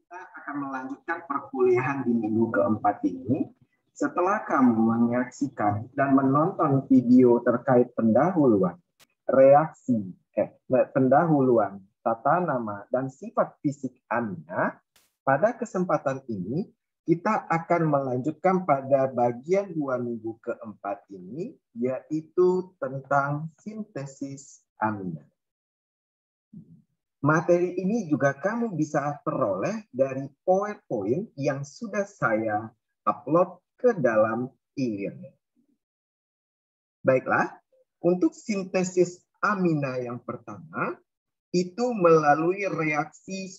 Kita akan melanjutkan perkuliahan di minggu keempat ini. Setelah kamu menyaksikan dan menonton video terkait pendahuluan, pendahuluan, tata nama, dan sifat fisik amina, pada kesempatan ini kita akan melanjutkan pada bagian 2 minggu keempat ini, yaitu tentang sintesis amina. Materi ini juga kamu bisa peroleh dari PowerPoint yang sudah saya upload ke dalam e-learning. Baiklah, untuk sintesis amina yang pertama, itu melalui reaksi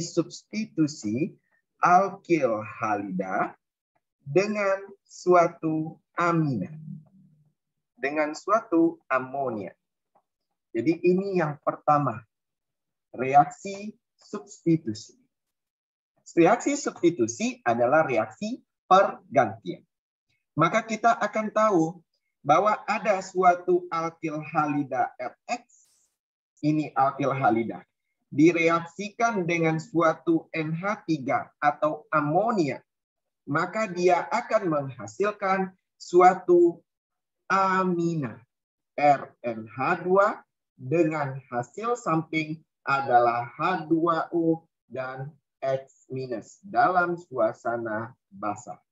substitusi alkil halida dengan suatu amina, dengan suatu amonia. Jadi ini yang pertama, reaksi substitusi. Reaksi substitusi adalah reaksi pergantian. Maka kita akan tahu bahwa ada suatu alkil halida RX, ini alkil halida, direaksikan dengan suatu NH3 atau amonia, maka dia akan menghasilkan suatu amina RNH2 dengan hasil samping adalah H2O dan X- dalam suasana basah.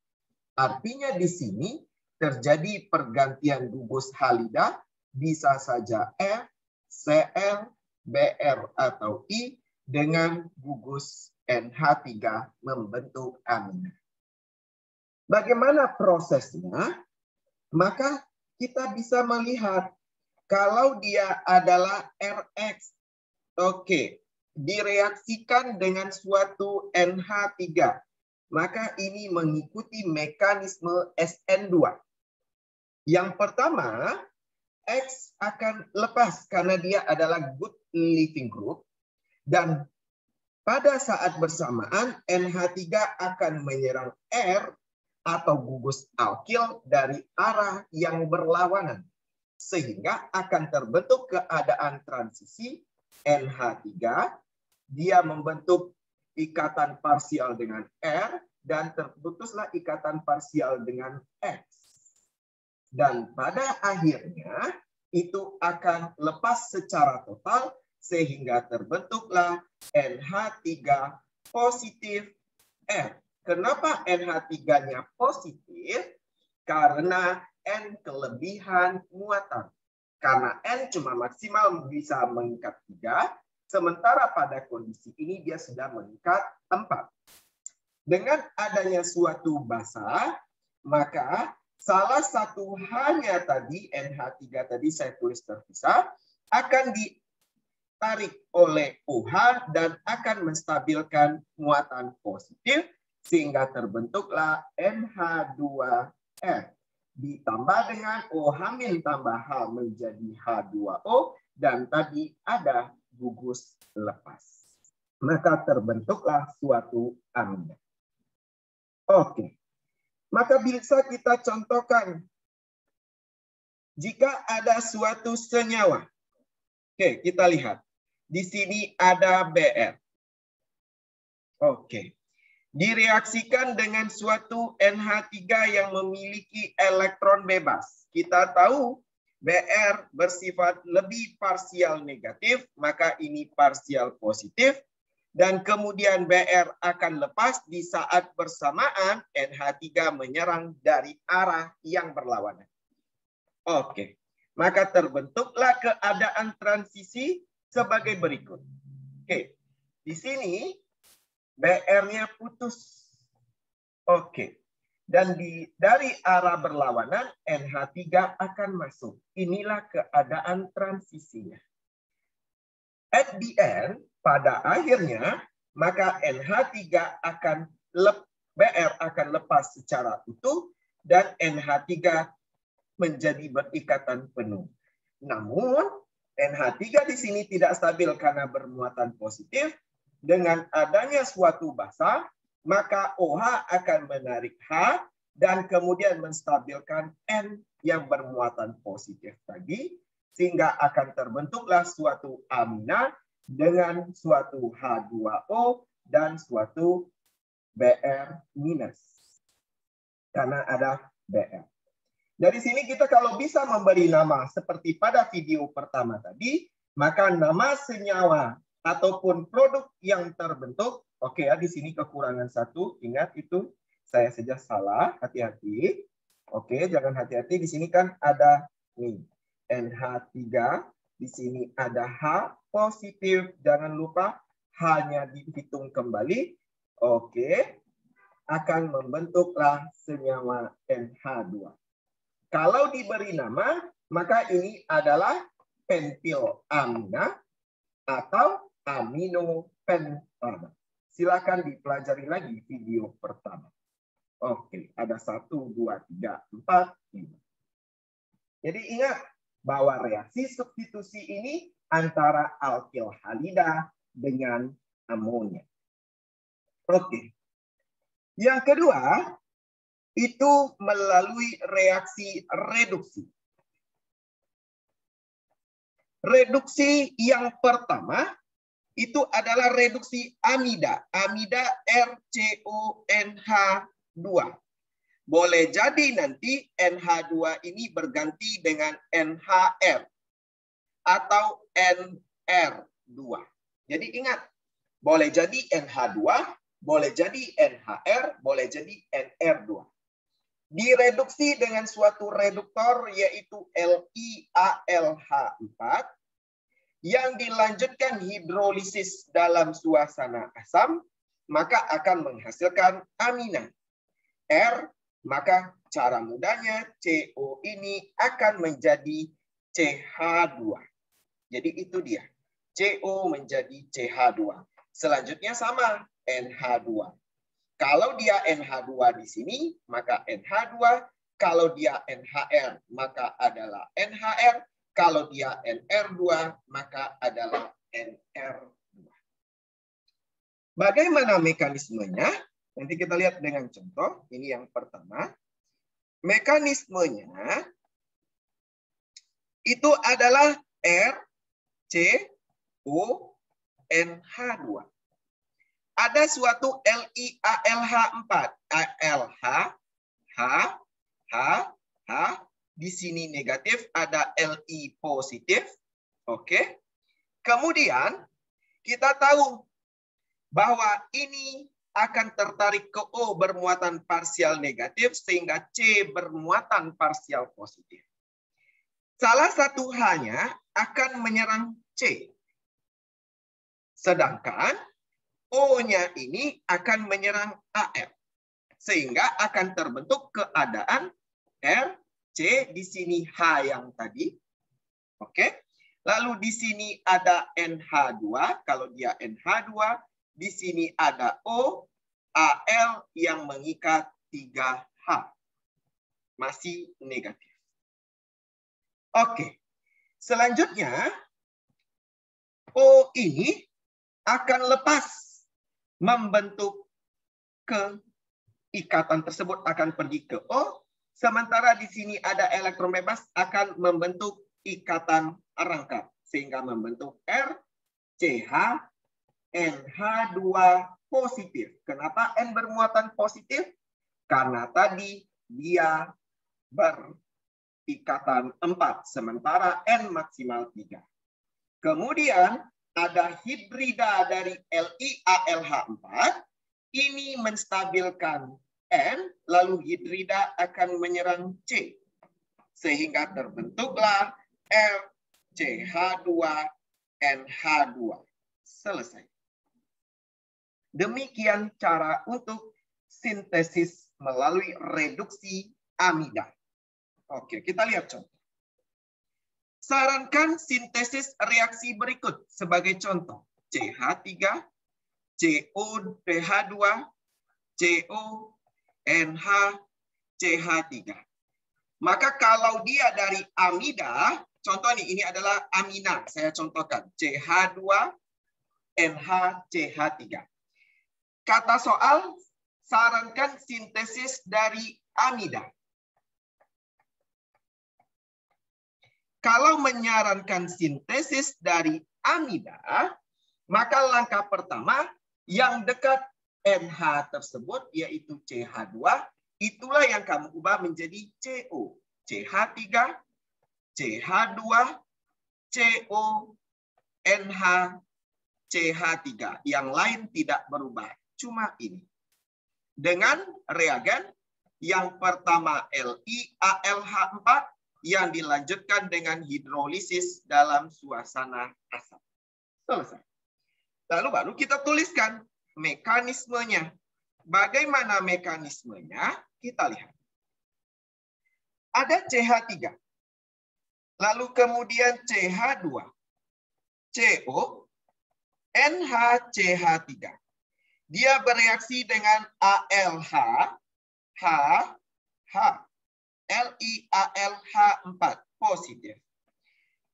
Artinya di sini terjadi pergantian gugus halida, bisa saja R, Cl, Br atau I dengan gugus NH3 membentuk amina. Bagaimana prosesnya? Maka kita bisa melihat kalau dia adalah RX, oke, direaksikan dengan suatu NH3, maka ini mengikuti mekanisme SN2. Yang pertama, X akan lepas karena dia adalah good leaving group, dan pada saat bersamaan NH3 akan menyerang R atau gugus alkil dari arah yang berlawanan, sehingga akan terbentuk keadaan transisi NH3, dia membentuk ikatan parsial dengan R, dan terputuslah ikatan parsial dengan X. Dan pada akhirnya itu akan lepas secara total, sehingga terbentuklah NH3 positif R. Kenapa NH3-nya positif? Karena N kelebihan muatan. Karena N cuma maksimal bisa mengikat 3, sementara pada kondisi ini dia sudah mengikat 4. Dengan adanya suatu basah, maka salah satu hanya tadi, NH3 tadi saya tulis terpisah, akan ditarik oleh OH dan akan menstabilkan muatan positif, sehingga terbentuklah NH2R. Ditambah dengan OH tambah H menjadi H2O, dan tadi ada gugus lepas. Maka terbentuklah suatu amina. Oke, maka bisa kita contohkan jika ada suatu senyawa. Oke, kita lihat. Di sini ada Br. Oke. Direaksikan dengan suatu NH3 yang memiliki elektron bebas. Kita tahu Br bersifat lebih parsial negatif, maka ini parsial positif. Dan kemudian Br akan lepas di saat bersamaan NH3 menyerang dari arah yang berlawanan. Oke, maka terbentuklah keadaan transisi sebagai berikut. Oke, di sini Br-nya putus. Oke. Dan dari arah berlawanan, NH3 akan masuk. Inilah keadaan transisinya. At the end, pada akhirnya, maka NH3 Br akan lepas secara utuh, dan NH3 menjadi berikatan penuh. Namun, NH3 di sini tidak stabil karena bermuatan positif. Dengan adanya suatu basah, maka OH akan menarik H dan kemudian menstabilkan N yang bermuatan positif tadi, sehingga akan terbentuklah suatu amina dengan suatu H2O dan suatu Br minus. Karena ada Br. Dari sini kita kalau bisa memberi nama seperti pada video pertama tadi, maka nama senyawa ataupun produk yang terbentuk, oke ya, di sini kekurangan satu, ingat itu saya saja salah, hati-hati. Oke, jangan hati-hati, di sini kan ada nih NH3, di sini ada H positif, jangan lupa H-nya dihitung kembali. Oke, akan membentuklah senyawa NH2. Kalau diberi nama, maka ini adalah pentilamina atau aminopentana. Silakan dipelajari lagi video pertama. Oke, ada 1, 2, 3, 4, 5. Jadi ingat bahwa reaksi substitusi ini antara alkil halida dengan amonia. Oke. Yang kedua, itu melalui reaksi reduksi. Reduksi yang pertama itu adalah reduksi amida. Amida RCONH2. Boleh jadi nanti NH2 ini berganti dengan NHR atau NR2. Jadi ingat, boleh jadi NH2, boleh jadi NHR, boleh jadi NR2. Direduksi dengan suatu reduktor yaitu LiAlH4 yang dilanjutkan hidrolisis dalam suasana asam, maka akan menghasilkan amina. R, maka cara mudahnya CO ini akan menjadi CH2. Jadi itu dia. CO menjadi CH2. Selanjutnya sama, NH2. Kalau dia NH2 di sini, maka NH2. Kalau dia NHR, maka adalah NHR. Kalau dia NR2, maka adalah NR2. Bagaimana mekanismenya? Nanti kita lihat dengan contoh. Ini yang pertama. Mekanismenya itu adalah RCONH2. Ada suatu LiAlH4. ALH, H, H, H. Di sini negatif, ada Li positif. Oke. Kemudian kita tahu bahwa ini akan tertarik ke O bermuatan parsial negatif sehingga C bermuatan parsial positif. Salah satu H-nya akan menyerang C. Sedangkan O-nya ini akan menyerang AR. Sehingga akan terbentuk keadaan R, C, di sini H yang tadi. Oke. Lalu di sini ada NH2, kalau dia NH2. Di sini ada O, Al yang mengikat 3H. Masih negatif. Oke. Selanjutnya, O ini akan lepas membentuk keikatan tersebut akan pergi ke O. Sementara di sini ada elektron bebas akan membentuk ikatan rangkap. Sehingga membentuk R, CH, NH2 positif. Kenapa N bermuatan positif? Karena tadi dia berikatan 4, sementara N maksimal 3. Kemudian ada hidrida dari LiAlH4. Ini menstabilkan N, lalu hidrida akan menyerang C. Sehingga terbentuklah RCH2NH2. Selesai. Demikian cara untuk sintesis melalui reduksi amida. Oke, kita lihat contoh. Sarankan sintesis reaksi berikut sebagai contoh. CH3, COPH2, CO, NH, CH3. Maka kalau dia dari amida, contoh ini adalah amina. Saya contohkan. CH2, NH, CH3. Kata soal, sarankan sintesis dari amida. Kalau menyarankan sintesis dari amida, Maka langkah pertama yang dekat NH tersebut yaitu CH2, itulah yang kamu ubah menjadi CO. CH3, CH2, CO, NH, CH3. Yang lain tidak berubah. Cuma ini. Dengan reagen yang pertama LiAlH4 yang dilanjutkan dengan hidrolisis dalam suasana asam. Selesai. Lalu baru kita tuliskan mekanismenya. Bagaimana mekanismenya? Kita lihat. Ada CH3. Lalu kemudian CH2. CO, NHCH3. Dia bereaksi dengan ALH, H, H, LiAlH4 positif.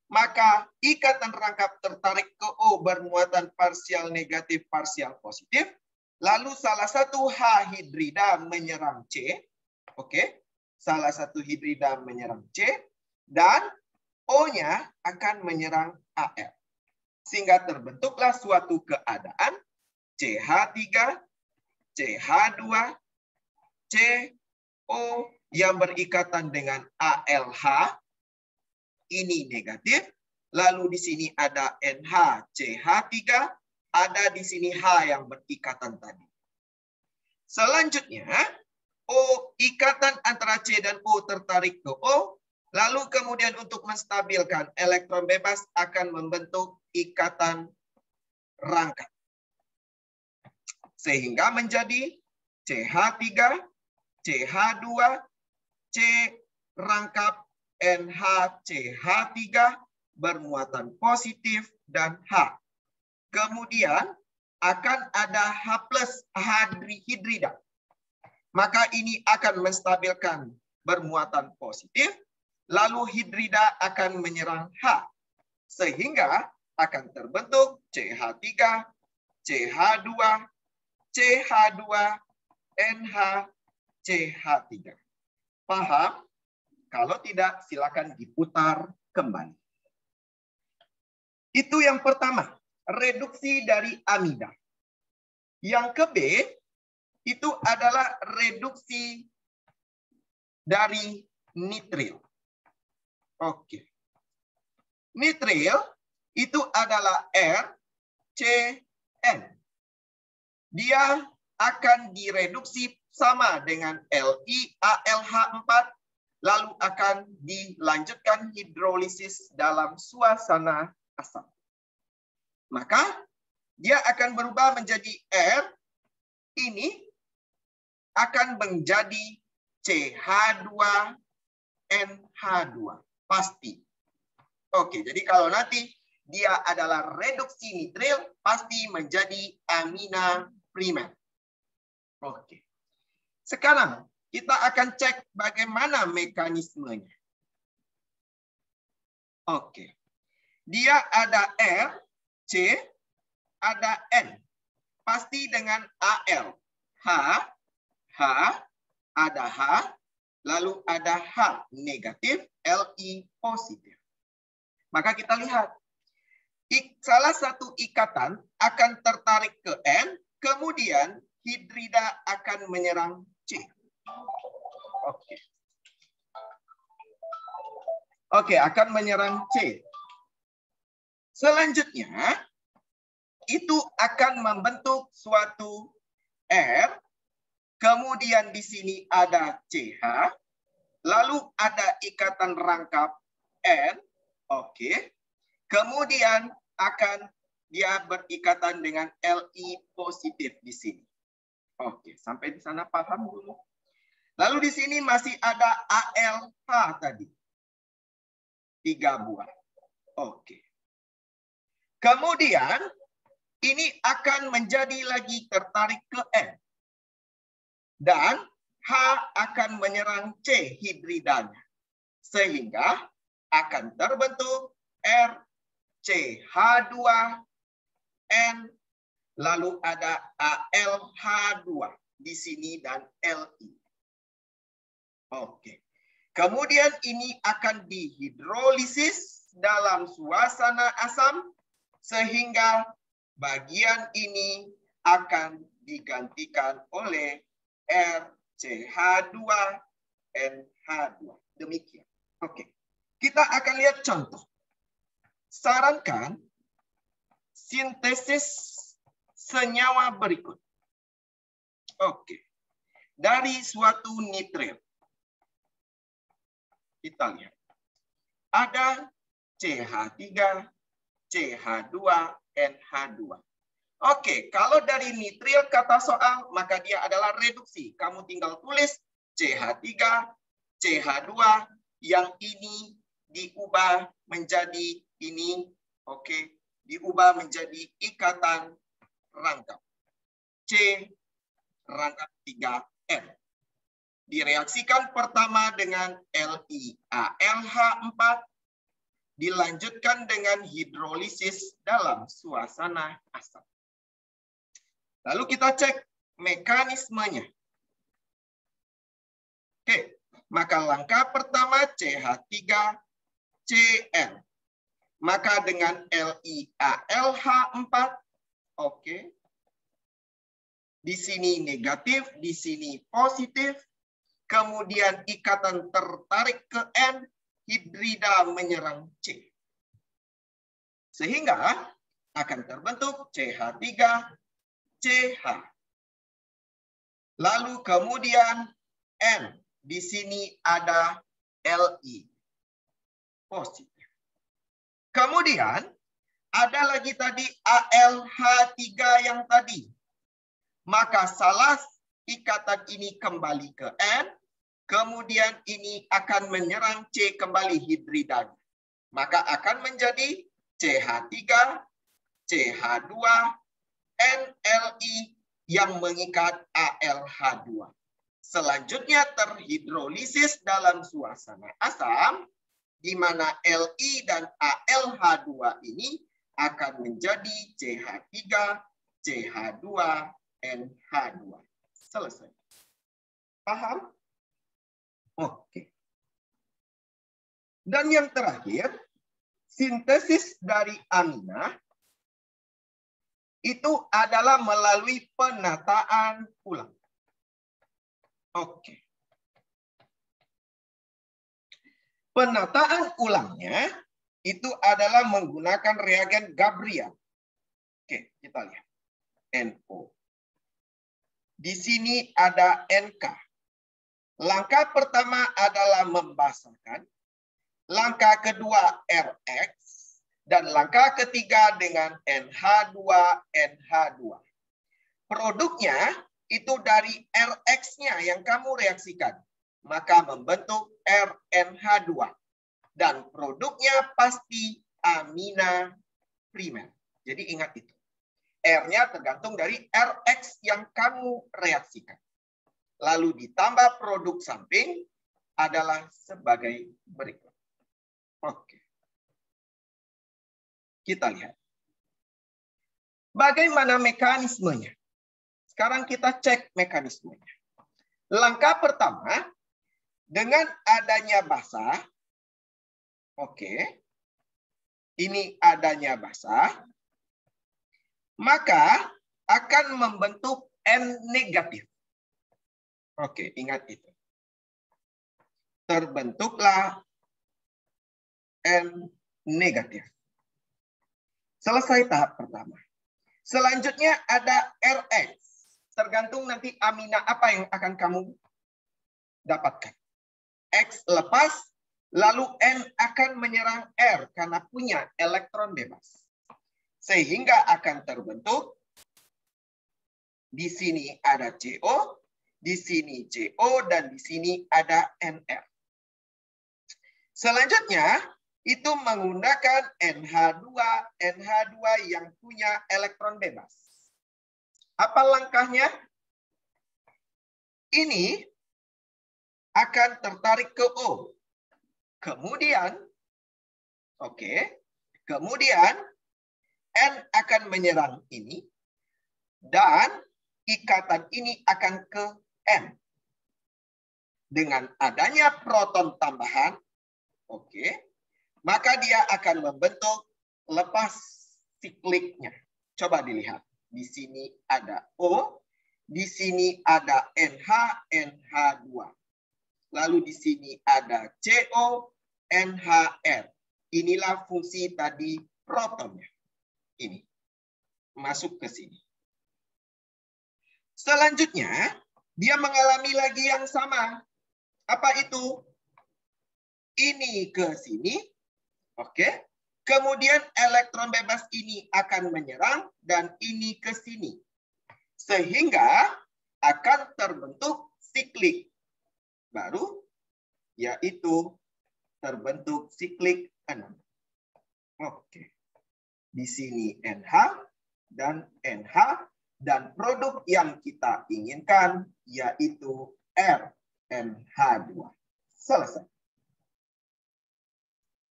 Maka ikatan rangkap tertarik ke O bermuatan parsial negatif, parsial positif. Lalu salah satu H hidrida menyerang C. Oke, salah satu hidrida menyerang C. Dan O-nya akan menyerang Al. Sehingga terbentuklah suatu keadaan CH3, CH2, CO yang berikatan dengan ALH. Ini negatif. Lalu di sini ada NHCH3. Ada di sini H yang berikatan tadi. Selanjutnya, O, ikatan antara C dan O tertarik ke O. Lalu kemudian untuk menstabilkan elektron bebas akan membentuk ikatan rangkap. Sehingga menjadi CH3, CH2, C rangkap NHCH3 bermuatan positif dan H. Kemudian akan ada H+ hidrida. Maka ini akan menstabilkan bermuatan positif. Lalu hidrida akan menyerang H. Sehingga akan terbentuk CH3, CH2, CH2, NH, CH3. Paham? Kalau tidak, silakan diputar kembali. Itu yang pertama, reduksi dari amida. Yang ke B, itu adalah reduksi dari nitril. Oke. Nitril itu adalah RCN. Dia akan direduksi sama dengan LiAlH4, lalu akan dilanjutkan hidrolisis dalam suasana asam. Maka dia akan berubah menjadi R, ini akan menjadi CH2NH2. Pasti. Oke, jadi kalau nanti dia adalah reduksi nitril, pasti menjadi amina primer. Oke. Sekarang kita akan cek bagaimana mekanismenya. Oke. Dia ada R, C, ada N. Pasti dengan Al. H, ada H, lalu ada H negatif, Li positif. Maka kita lihat, salah satu ikatan akan tertarik ke N, kemudian hidrida akan menyerang C. Oke. Oke, akan menyerang C. Selanjutnya, itu akan membentuk suatu R, kemudian di sini ada CH, lalu ada ikatan rangkap N, oke. Kemudian akan dia berikatan dengan Li positif di sini. Oke, sampai di sana paham dulu. Lalu di sini masih ada ALH tadi. 3 buah. Oke. Kemudian ini akan menjadi lagi tertarik ke N. Dan H akan menyerang C hidridanya. Sehingga akan terbentuk RCH2N, lalu ada ALH2 di sini dan Li. Oke. Kemudian ini akan dihidrolisis dalam suasana asam sehingga bagian ini akan digantikan oleh RCH2NH2. Demikian. Oke. Kita akan lihat contoh. Sarankan sintesis senyawa berikut. Oke. Dari suatu nitrit. Kita lihat. Ada CH3, CH2, NH2. Oke, kalau dari nitril kata soal, maka dia adalah reduksi. Kamu tinggal tulis CH3, CH2, yang ini diubah menjadi ini. Oke, diubah menjadi ikatan rangkap. C rangkap 3N. Direaksikan pertama dengan LiAlH4, dilanjutkan dengan hidrolisis dalam suasana asam. Lalu kita cek mekanismenya. Oke, maka langkah pertama CH3Cl. Maka dengan LiAlH4, oke. Di sini negatif, di sini positif. Kemudian ikatan tertarik ke N, hidrida menyerang C. Sehingga akan terbentuk CH3CH. Lalu kemudian N. Di sini ada Li. Positif. Kemudian ada lagi tadi AlH3 yang tadi. Maka salah ikatan ini kembali ke N. Kemudian ini akan menyerang C kembali hidridanya. Maka akan menjadi CH3, CH2, NLi yang mengikat AlH2. Selanjutnya terhidrolisis dalam suasana asam, di mana Li dan AlH2 ini akan menjadi CH3, CH2, NH2. Selesai. Paham? Oke. Dan yang terakhir, sintesis dari amina itu adalah melalui penataan ulang. Oke. Penataan ulangnya itu adalah menggunakan reagen Gabriel. Oke, kita lihat. NO. Di sini ada NK. Langkah pertama adalah membasahkan. Langkah kedua RX. Dan langkah ketiga dengan NH2NH2. Produknya itu dari RX-nya yang kamu reaksikan. Maka membentuk RNH2. Dan produknya pasti amina primer. Jadi ingat itu. R-nya tergantung dari RX yang kamu reaksikan. Lalu ditambah produk samping adalah sebagai berikut. Oke. Kita lihat. Bagaimana mekanismenya? Sekarang kita cek mekanismenya. Langkah pertama, dengan adanya basah, oke, ini adanya basah, maka akan membentuk N negatif. Oke, ingat itu. Terbentuklah N negatif. Selesai tahap pertama. Selanjutnya ada RX. Tergantung nanti amina apa yang akan kamu dapatkan. X lepas, lalu N akan menyerang R karena punya elektron bebas. Sehingga akan terbentuk, di sini ada CO, di sini CO, dan di sini ada NR. Selanjutnya, itu menggunakan NH2 yang punya elektron bebas. Apa langkahnya? Ini akan tertarik ke O. Kemudian, kemudian N akan menyerang ini, dan ikatan ini akan ke M. Dengan adanya proton tambahan, maka dia akan membentuk lepas sikliknya. Coba dilihat. Di sini ada O, di sini ada NH, NH2. Lalu di sini ada CO, NHR. Inilah fungsi tadi protonnya. Ini. Masuk ke sini. Selanjutnya, dia mengalami lagi yang sama. Apa itu? Ini ke sini. Oke. Kemudian elektron bebas ini akan menyerang dan ini ke sini. Sehingga akan terbentuk siklik. Baru yaitu terbentuk siklik 6. Oke. Di sini NH dan NH dan produk yang kita inginkan yaitu RNH2. Selesai.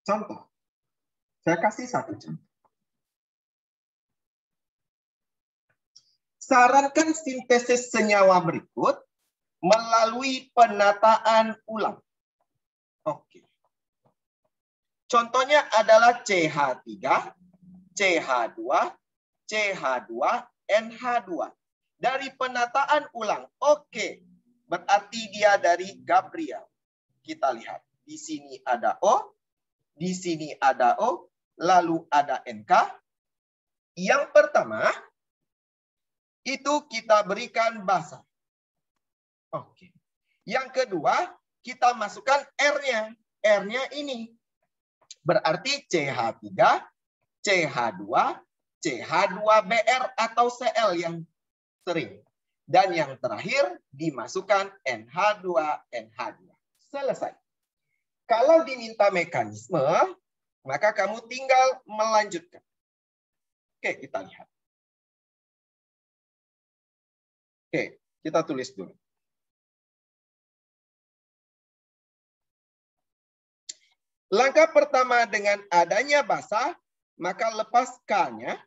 Contoh. Saya kasih satu contoh. Sarankan sintesis senyawa berikut melalui penataan ulang. Oke. Contohnya adalah CH3, CH2, CH2, NH2. Dari penataan ulang. Oke. Berarti dia dari Gabriel. Kita lihat. Di sini ada O. Di sini ada O. Lalu ada NK. Yang pertama. Itu kita berikan basa. Oke. Yang kedua, kita masukkan R-nya. R-nya ini. Berarti CH3, CH2, CH2Br atau Cl yang sering. Dan yang terakhir, dimasukkan NH2, NH2. Selesai. Kalau diminta mekanisme, maka kamu tinggal melanjutkan. Oke, kita lihat. Oke, kita tulis dulu. Langkah pertama dengan adanya basa, maka lepas K-nya.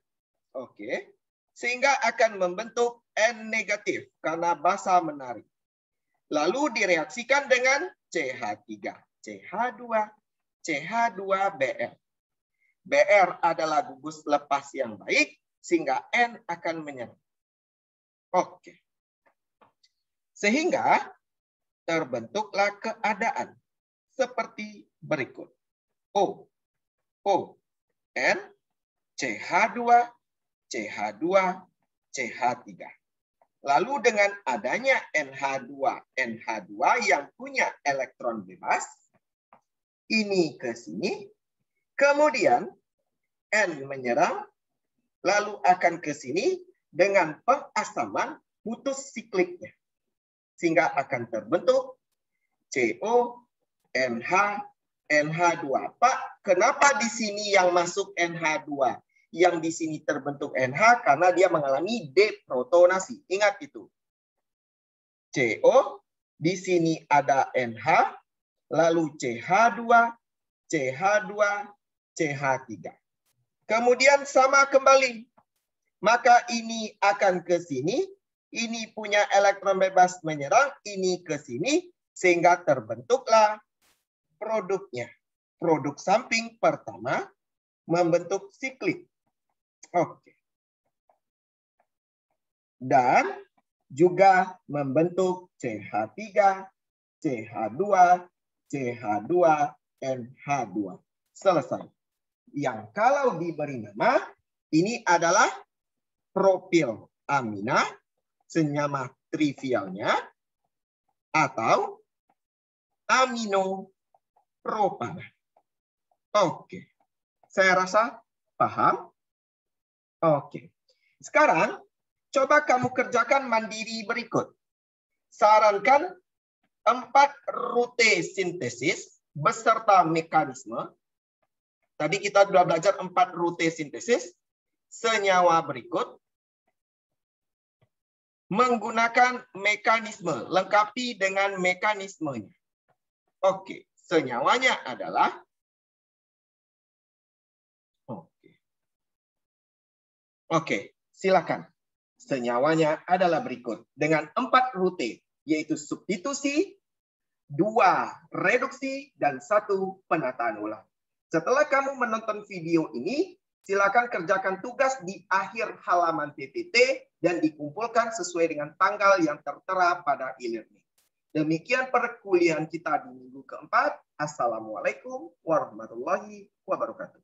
Oke. Sehingga akan membentuk N negatif karena basa menarik. Lalu direaksikan dengan CH3, CH2, CH2Br. Br adalah gugus lepas yang baik sehingga N akan menyerang. Oke. Sehingga terbentuklah keadaan seperti berikut. O, O, N, CH2, CH2, CH3. Lalu dengan adanya NH2, NH2 yang punya elektron bebas, ini ke sini, kemudian N menyerang, lalu akan ke sini dengan pengasaman putus sikliknya. Sehingga akan terbentuk CO, NH, NH2. Pak, kenapa di sini yang masuk NH2? Yang di sini terbentuk NH karena dia mengalami deprotonasi. Ingat itu. CO, di sini ada NH, lalu CH2, CH2, CH3. Kemudian sama kembali. Maka ini akan ke sini. Ini punya elektron bebas menyerang, ini ke sini, sehingga terbentuklah produknya. Produk samping pertama membentuk siklik. Oke. Dan juga membentuk CH3, CH2, CH2, NH2. Selesai. Yang kalau diberi nama, ini adalah propil amina, senyawa trivialnya, atau aminopropana. Oke. Saya rasa paham? Oke. Sekarang, coba kamu kerjakan mandiri berikut. Sarankan 4 rute sintesis beserta mekanisme. Tadi kita sudah belajar 4 rute sintesis. Senyawa berikut. Menggunakan mekanisme, lengkapi dengan mekanismenya. Oke, senyawanya adalah Oke, silakan. Senyawanya adalah berikut dengan 4 rute, yaitu substitusi, 2 reduksi, dan 1 penataan ulang. Setelah kamu menonton video ini, Silakan kerjakan tugas di akhir halaman PPT dan dikumpulkan sesuai dengan tanggal yang tertera pada e-learning. Demikian perkuliahan kita di minggu keempat. Assalamualaikum warahmatullahi wabarakatuh.